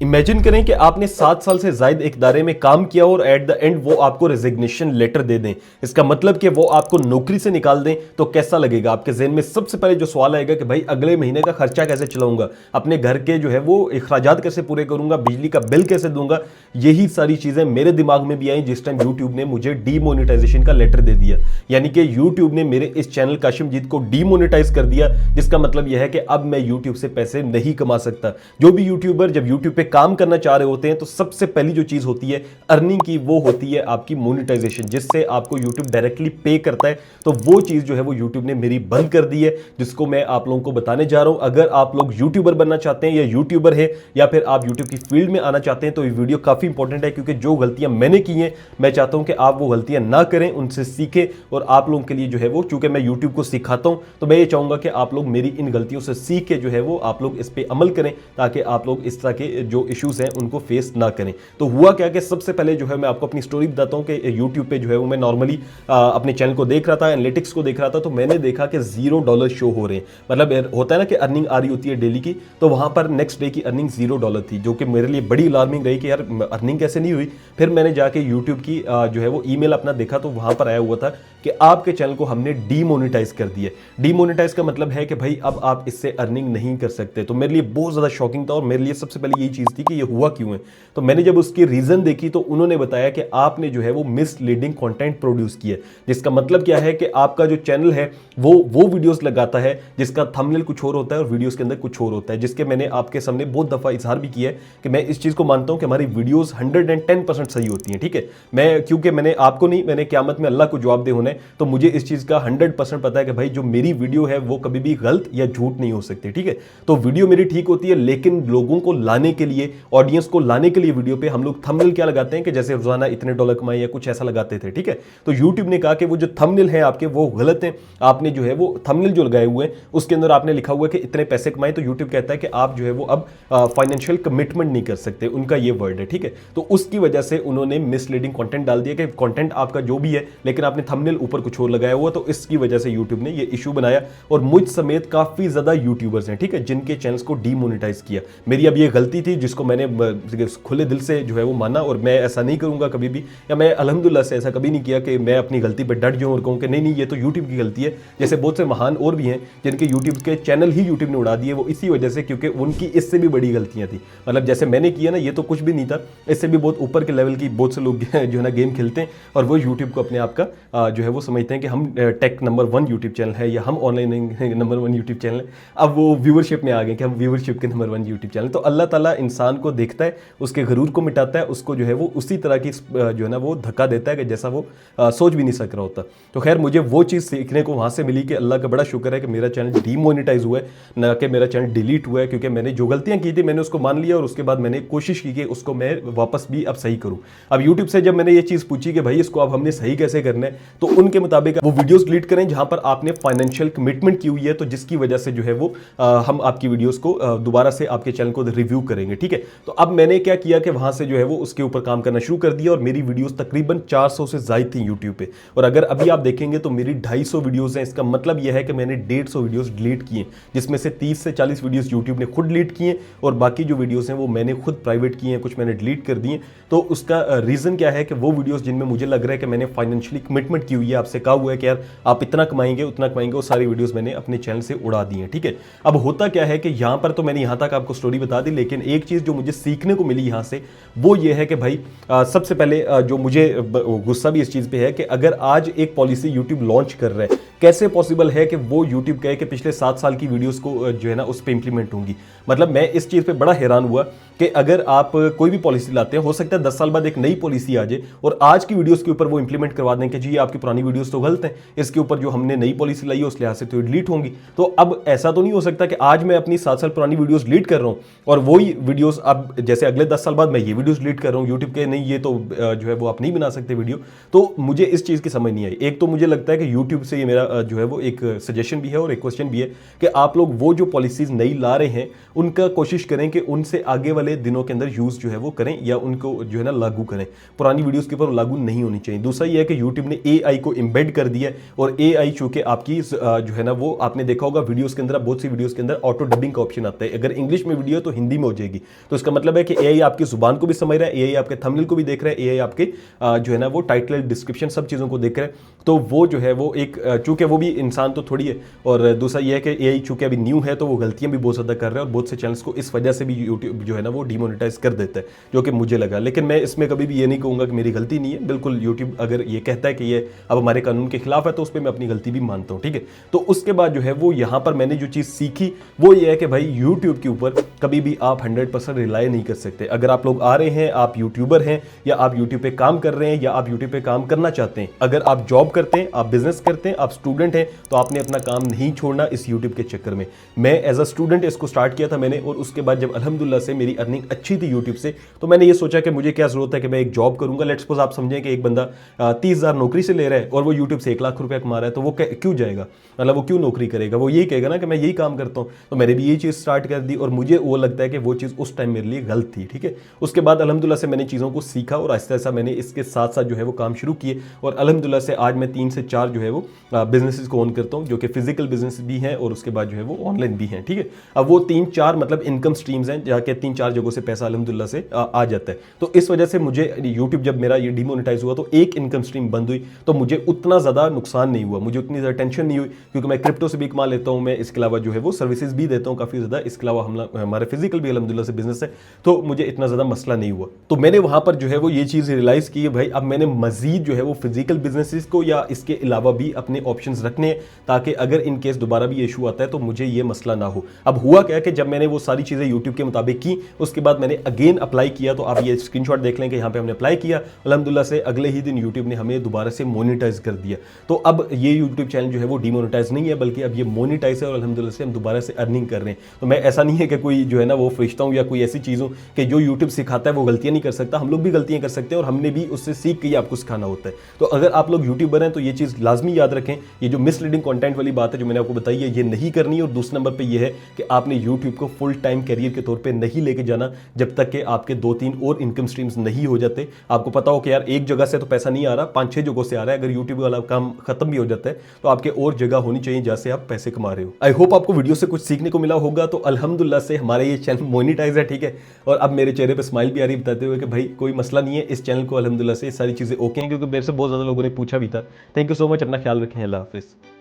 Imagine करें कि आपने 7 साल से ज्यादा एक इदारे में काम किया और एट द एंड वो आपको रेजिग्नेशन लेटर दे दें। इसका मतलब कि वो आपको नौकरी से निकाल दें तो कैसा लगेगा? आपके जहन में सबसे पहले जो सवाल आएगा कि भाई अगले महीने का खर्चा कैसे चलाऊंगा, अपने घर के जो है वो अखराजात कैसे पूरे करूंगा, बिजली का बिल कैसे दूंगा। यही सारी चीजें मेरे दिमाग में भी आई जिस टाइम यूट्यूब ने मुझे डीमोनेटाइजेशन का लेटर दे दिया। यानी कि यूट्यूब ने मेरे इस चैनल काशिमजीत को डीमोनेटाइज कर दिया, जिसका मतलब यह है कि अब मैं यूट्यूब से पैसे नहीं कमा सकता। जो भी यूट्यूबर जब यूट्यूब पे काम करना चाह रहे होते हैं तो सबसे पहली जो चीज होती है अर्निंग की, वो होती है आपकी मोनेटाइजेशन, जिससे आपको यूट्यूब डायरेक्टली पे करता है। तो वो चीज जो है वो यूट्यूब ने मेरी बंद कर दी है, जिसको मैं आप लोगों को बताने जा रहा हूं। अगर आप लोग यूट्यूबर बनना चाहते हैं या यूट्यूबर है या फिर आप यूट्यूब की फील्ड में आना चाहते हैं तो ये वीडियो काफी इंपॉर्टेंट है, क्योंकि जो गलतियां मैंने की हैं मैं चाहता हूं कि आप वो गलतियां ना करें, उनसे सीखें। और आप लोगों के लिए जो है वो, चूंकि मैं यूट्यूब को सिखाता हूं तो मैं ये चाहूंगा कि आप लोग मेरी इन गलतियों से सीख के जो है वो आप लोग इस पर अमल करें, ताकि आप लोग इस तरह के जो इश्यूज हैं उनको फेस ना करें। तो हुआ क्या कि सबसे पहले जो है मैं आपको अपनी स्टोरी बताता हूं कि यूट्यूब पे जो है वो मैं नॉर्मली अपने चैनल को देख रहा था, एनालिटिक्स को देख रहा था, तो मैंने देखा कि $0 शो हो रहे हैं। मतलब होता है ना कि अर्निंग आ रही होती है डेली की, तो वहां पर नेक्स्ट डे की अर्निंग $0 थी, जो कि मेरे लिए बड़ी अलार्मिंग रही कि यार अर्निंग कैसे नहीं हुई। फिर मैंने जाके यूट्यूब की जो है वो ईमेल अपना देखा, तो वहां पर आया हुआ था कि आपके चैनल को हमने डीमोनेटाइज कर दिया। डीमोनेटाइज का मतलब है कि भाई अब आप इससे अर्निंग नहीं कर सकते। तो मेरे लिए बहुत ज्यादा शॉकिंग था और मेरे लिए सबसे पहले यही चीज थी कि ये हुआ क्यों है। तो मैंने जब उसकी रीजन देखी तो उन्होंने बताया कि आपने जो है वो मिसलीडिंग कंटेंट प्रोड्यूस किया। जिसका मतलब क्या है कि आपका जो चैनल है वो वीडियोस लगाता है जिसका थंबनेल कुछ और होता है और वीडियोस के अंदर कुछ और होता है, जिसके मैंने आपके सामने बहुत दफा इजहार भी किया है कि मैं इस चीज को मानता हूं कि हमारी वीडियोस 110% सही होती हैं। ठीक है, मैं क्योंकि मैंने आपको नहीं, मैंने क़यामत में अल्लाह को जवाब दे होना है, तो मुझे इस चीज का 100% पता है कि भाई जो मेरी वीडियो है वो कभी भी गलत या झूठ नहीं हो सकती। ठीक है, तो वीडियो मेरी ठीक होती है, लेकिन लोगों को लाने के लिए, ऑडियंस को लाने के लिए वीडियो पे हम लोग थंबनेल क्या लगाते हैं कि जैसे रोजाना इतने डॉलर कमाए या कुछ ऐसा लगाते थे। ठीक है, तो यूट्यूब ने कहा कि वो जो थंबनेल है आपके वो गलत है, आपने जो है वो थंबनेल जो लगाए हुए हैं उसके अंदर आपने लिखा हुआ है कि इतने पैसे कमाए, तो यूट्यूब कहता है कि आप जो है वो अब फाइनेंशियल कमिटमेंट नहीं कर सकते, उनका ये वर्ड है। ठीक है, तो उसकी वजह से उन्होंने मिसलीडिंग कंटेंट डाल दिया कि कंटेंट आपका जो भी है लेकिन आपने थंबनेल ऊपर कुछ और लगाया हुआ, तो इसकी वजह से यूट्यूब ने ये इशू बनाया और मुझ समेत काफी ज्यादा यूट्यूबर्स हैं, ठीक है, जिनके चैनल्स को डीमोनेटाइज किया। मेरी अब ये गलती थी जिसको मैंने खुले दिल से जो है वो माना, और मैं ऐसा नहीं करूंगा कभी भी, या मैं अल्हम्दुलिल्लाह से ऐसा कभी नहीं किया कि मैं अपनी गलती पर डट जाऊं और कहूं कि नहीं नहीं ये तो यूट्यूब की गलती है। जैसे बहुत से महान और भी हैं जिनके यूट्यूब के चैनल ही यूट्यूब ने उड़ा दिए, वो इसी वजह से क्योंकि उनकी इससे भी बड़ी गलतियां थी। मतलब जैसे मैंने किया ना, ये तो कुछ भी नहीं था, इससे भी बहुत ऊपर के लेवल की बहुत से लोग जो है ना गेम खेलते हैं और वो यूट्यूब को अपने आप का जो है वो समझते हैं कि हम टेक नंबर 1 यूट्यूब चैनल है या हम ऑनलाइन नंबर 1 यूट्यूब चैनल है। अब वो व्यूअरशिप में आ गए कि हम व्यूअरशिप के नंबर 1 यूट्यूब चैनल। तो अल्लाह ताला इंसान को देखता है, उसके गरूर को मिटाता है, उसको जो है वो उसी तरह की जो है ना वो धक्का देता है कि जैसा वो सोच भी नहीं सक रहा होता। तो खैर मुझे वो चीज़ सीखने को वहाँ से मिली कि अल्लाह का बड़ा शुक्र है कि मेरा चैनल डीमोनेटाइज हुआ है, ना कि मेरा चैनल डिलीट हुआ है, क्योंकि मैंने जो गलतियाँ की थी मैंने उसको मान लिया और उसके बाद मैंने कोशिश की कि उसको मैं वापस भी अब सही करूँ। अब यूट्यूब से जब मैंने ये चीज़ पूछी कि भाई इसको अब हमने सही कैसे करना है, तो उनके मुताबिक वो वीडियोस डिलीट करें जहां पर आपने फाइनेंशियल कमिटमेंट की हुई है, तो जिसकी वजह से जो है वो हम आपकी वीडियोस को दोबारा से आपके चैनल को रिव्यू करेंगे। ठीक है, तो अब मैंने क्या किया कि वहां से जो है वो उसके ऊपर काम करना शुरू कर दिया और मेरी वीडियोस तकरीबन 400 से ज्यादा थी यूट्यूब पे। और अगर अभी आप देखेंगे तो मेरी 250 वीडियोस हैं। इसका मतलब यह है कि मैंने 150 वीडियोस डिलीट किए, जिसमें से 30 से 40 वीडियोस यूट्यूब ने खुद डिलीट किए और बाकी जो वीडियोस हैं वो मैंने खुद प्राइवेट किए हैं, कुछ मैंने डिलीट कर दिए। तो उसका रीजन क्या है कि वो वीडियोस जिनमें मुझे लग रहा है कि मैंने फाइनेंशियली कमिटमेंट की हुई है, आपसे कहा हुआ है कि यार आप इतना कमाएंगे उतना कमाएंगे, वो सारी वीडियोस मैंने अपने चैनल से उड़ा दी हैं। ठीक है, अब होता क्या है कि यहां पर तो मैंने यहां तक आपको स्टोरी बता दी, लेकिन एक चीज जो मुझे सीखने को मिली यहां से वो ये है कि भाई सबसे पहले जो मुझे गुस्सा भी इस चीज पे है कि अगर आज एक पॉलिसी यूट्यूब लॉन्च कर रहा है, कैसे पॉसिबल है कि वो यूट्यूब कहे कि पिछले 7 साल की वीडियोस को जो है ना उस पर इंप्लीमेंट होंगी। मतलब मैं इस चीज पे बड़ा हैरान हुआ कि अगर आप कोई भी पॉलिसी लाते हैं, हो सकता है 10 साल बाद एक नई पॉलिसी आ जाए और आज की वीडियोस के ऊपर वो इंप्लीमेंट करवा दें कि जी आपकी पुरानी वीडियोस तो गलत हैं, इसके ऊपर जो हमने नई पॉलिसी लाई है उस लिहाज से तो डिलीट होंगी। तो अब ऐसा तो नहीं हो सकता कि आज मैं अपनी 7 साल पुरानी वीडियोस डिलीट कर रहा हूं और वही वीडियोस अब जैसे अगले 10 साल बाद मैं ये वीडियोस डिलीट कर रहा हूं यूट्यूब के, नहीं ये तो जो है वो आप नहीं बना सकते वीडियो। तो मुझे इस चीज की समझ नहीं आई। एक तो मुझे लगता है कि यूट्यूब से ये मेरा जो है वो एक सजेशन भी है और एक क्वेश्चन भी है कि आप लोग वो जो पॉलिसीज नई ला रहे हैं उनका कोशिश करें कि उनसे आगे वाले दिनों के अंदर यूज जो है वो करें या उनको जो है ना लागू करें। पुरानी वीडियोस के ऊपर लागू नहीं होनी चाहिए। दूसरा ये है कि यूट्यूब ने एआई को एम्बेड कर दिया है और एआई चूंकि आपकी जो है ना वो आपने देखा होगा वीडियोस के अंदर, बहुत सी वीडियोस के अंदर ऑटो डबिंग का ऑप्शन आता है। अगर इंग्लिश में वीडियो तो हिंदी में हो जाएगी, तो इसका मतलब है कि एआई आपकी जुबान को भी समझ रहा है, एआई आपके थंबनेल को भी देख रहा है, एआई आपके जो है ना वो टाइटल डिस्क्रिप्शन सब चीज़ों को देख रहा है। तो वो जो है वो एक चूंकि वो भी इंसान तो थोड़ी है, और दूसरा ये है कि एआई चूंकि अभी न्यू है तो वो गलतियां भी बहुत ज़्यादा कर रहा है और बहुत से चैनल्स को इस वजह से भी यूट्यूब जो है ना वो डिमोनेटाइज कर देता है, जो कि मुझे लगा। लेकिन मैं इसमें कभी भी ये नहीं कहूँगा कि मेरी गलती नहीं है। बिल्कुल यूट्यूब अगर ये कहता है कि ये अब हमारे कानून के खिलाफ है तो उस पर मैं अपनी गलती भी मानता हूँ, ठीक है। तो उसके बाद जो है वो यहाँ पर मैंने जो चीज़ सीखी वो ये है कि भाई यूट्यूब के ऊपर कभी भी आप 100% रिलाई नहीं कर सकते। अगर आप लोग आ रहे हैं, आप यूट्यूबर हैं या आप यूट्यूब पे काम कर रहे हैं या आप यूट्यूब पे काम करना चाहते हैं, अगर आप जॉब करते हैं, आप बिजनेस करते हैं, आप स्टूडेंट हैं, तो आपने अपना काम नहीं छोड़ना इस यूट्यूब के चक्कर में। मैं एज अ स्टूडेंट इसको स्टार्ट किया था मैंने, और उसके बाद जब अल्हम्दुलिल्लाह से मेरी अर्निंग अच्छी थी यूट्यूब से, तो मैंने ये सोचा कि मुझे क्या जरूरत है कि मैं एक जॉब करूंगा। लेट्स सपोज आप समझें कि एक बंदा 30,000 नौकरी से ले रहा है और वो यूट्यूब से 1 लाख रुपया कमा रहा है, तो वो क्यों जाएगा, मतलब वो क्यों नौकरी करेगा? वो यही कहेगा ना कि मैं यही काम करता हूँ। तो मैंने भी यही चीज़ स्टार्ट कर दी और मुझे वो लगता है कि वो चीज़ उस टाइम मेरे लिए गलत थी, ठीक है। उसके बाद अल्हम्दुलिल्लाह से मैंने चीज़ों को सीखा और आहिस्ता आहिस्ता मैंने इसके साथ साथ जो है वो काम शुरू किए, और अल्हम्दुलिल्लाह से आज मैं 3 से 4 जो है वो बिजनेसेस को ओन करता हूँ, जो कि फिजिकल बिजनेस भी हैं और उसके बाद जो है वो ऑनलाइन भी हैं, ठीक है। अब वो 3-4 मतलब इनकम स्ट्रीम्स हैं, जाके 3-4 जगहों से पैसा अल्हम्दुलिल्लाह से आ जाता है। तो इस वजह से मुझे यूट्यूब जब मेरा ये डिमोनेटाइज हुआ तो एक इनकम स्ट्रीम बंद हुई, तो मुझे उतना ज़्यादा नुकसान नहीं हुआ, मुझे उतनी ज़्यादा टेंशन नहीं हुई, क्योंकि मैं क्रिप्टो से भी कमा लेता हूँ, मैं इसके अलावा जो है वो सर्विसेज भी देता हूँ काफ़ी ज़्यादा। इसके अलावा हमारे फिजिकल भी अल्हम्दुलिल्लाह से बिजनेस है, तो मुझे इतना ज़्यादा मसला नहीं हुआ। तो मैंने वहाँ पर जो है वो ये चीज़ रियलाइज़ की है भाई, अब मैंने मजीद जो है वो फिजिकल बिजनेसेस को या इसके अलावा भी अपने ऑप्शंस रखने हैं, ताकि अगर इन केस दोबारा भी इशू आता है तो मुझे ये मसला ना हो। अब हुआ क्या कि जब मैंने वो सारी चीज़ें यूट्यूब के मुताबिक की, उसके बाद मैंने अगेन अप्लाई किया, तो आप ये स्क्रीनशॉट देख लें कि यहाँ पे हमने अप्लाई किया, अल्हम्दुलिल्लाह से अगले ही दिन यूट्यूब ने हमें दोबारा से मोनेटाइज कर दिया। तो अब ये यूट्यूब चैनल जो है वो डिमोनेटाइज नहीं है, बल्कि अब ये मोनेटाइज है और अल्हम्दुलिल्लाह से हम दोबारा से अर्निंग कर रहे हैं। तो मैं ऐसा नहीं है कि कोई जो है ना वो फरिश्ता हूँ या कोई ऐसी चीज़ हूँ कि जो यूट्यूब सिखाता है वो गलतियाँ नहीं कर सकता। हम लोग भी गलतियाँ कर सकते हैं और हमने भी उससे सीख के ही आपको सिखाना होता है। तो अगर आप लोग यूट्यूबर हैं तो ये चीज़ लाजमी याद रखें, ये जो मिसलीडिंग कंटेंट वाली बात है जो मैंने आपको बताई है, ये नहीं करनी। और दूसरे नंबर पे ये है कि आपने यूट्यूब को फुल टाइम करियर के तौर पे नहीं लेके जाना जब तक कि आपके 2-3 और इनकम स्ट्रीम्स नहीं हो जाते। आपको पता हो कि यार एक जगह से तो पैसा नहीं आ रहा, 5-6 जगहों से आ रहा है। अगर यूट्यूब वाला काम खत्म भी हो जाता है तो आपके और जगह होनी चाहिए जहाँ से आप पैसे कमा रहे हो। आई होप आपको वीडियो से कुछ सीखने को मिला होगा। तो अल्हम्दुलिल्लाह से हमारा ये चैनल मोनेटाइज है, ठीक है। और अब मेरे चेहरे पे स्माइल भी आ रही है बताते हुए कि भाई कोई मसला नहीं है, इस चैनल को अल्हम्दुलिल्लाह से सारी चीज़ें ओके हैं, क्योंकि मेरे से बहुत ज़्यादा लोगों ने पूछा भी था। थैंक यू सो मच, अपना ख्याल रखें, अल्लाह हाफिज़।